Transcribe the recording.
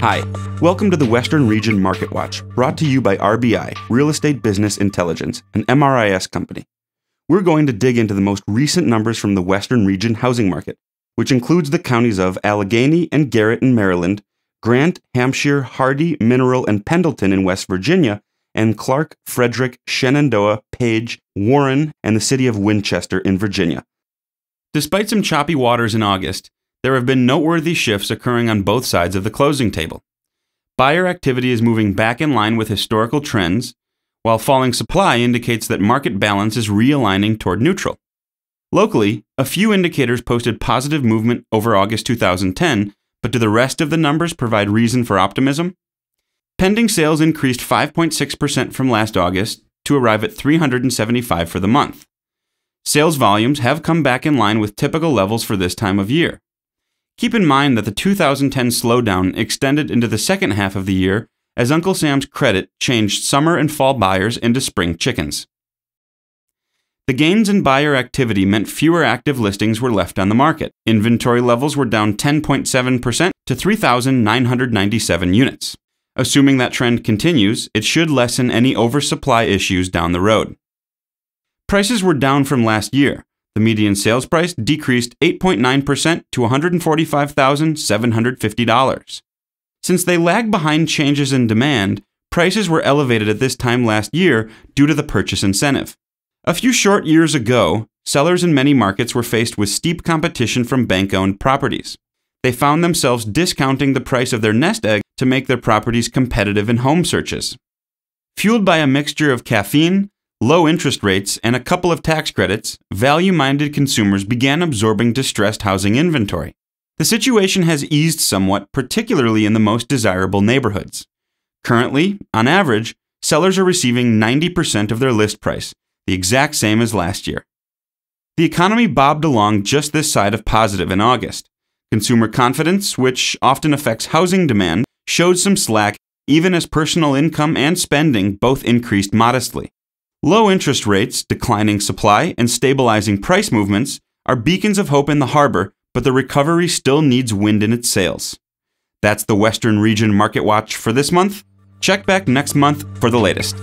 Hi, welcome to the Western Region MarketWatch, brought to you by RBI, Real Estate Business Intelligence, an MRIS company. We're going to dig into the most recent numbers from the Western Region housing market, which includes the counties of Allegheny and Garrett in Maryland, Grant, Hampshire, Hardy, Mineral, and Pendleton in West Virginia, and Clark, Frederick, Shenandoah, Page, Warren, and the city of Winchester in Virginia. Despite some choppy waters in August, there have been noteworthy shifts occurring on both sides of the closing table. Buyer activity is moving back in line with historical trends, while falling supply indicates that market balance is realigning toward neutral. Locally, a few indicators posted positive movement over August 2010, but do the rest of the numbers provide reason for optimism? Pending sales increased 5.6% from last August to arrive at 375 for the month. Sales volumes have come back in line with typical levels for this time of year. Keep in mind that the 2010 slowdown extended into the second half of the year as Uncle Sam's Credit changed summer and fall buyers into spring chickens. The gains in buyer activity meant fewer active listings were left on the market. Inventory levels were down 10.7% to 3,997 units. Assuming that trend continues, it should lessen any oversupply issues down the road. Prices were down from last year. The median sales price decreased 8.9% to $145,750. Since they lag behind changes in demand, prices were elevated at this time last year due to the purchase incentive. A few short years ago, sellers in many markets were faced with steep competition from bank-owned properties. They found themselves discounting the price of their nest egg to make their properties competitive in home searches. Fueled by a mixture of caffeine, low interest rates, and a couple of tax credits, value-minded consumers began absorbing distressed housing inventory. The situation has eased somewhat, particularly in the most desirable neighborhoods. Currently, on average, sellers are receiving 90% of their list price, the exact same as last year. The economy bobbed along just this side of positive in August. Consumer confidence, which often affects housing demand, showed some slack even as personal income and spending both increased modestly. Low interest rates, declining supply, and stabilizing price movements are beacons of hope in the harbor, but the recovery still needs wind in its sails. That's the Western Region Market Watch for this month. Check back next month for the latest.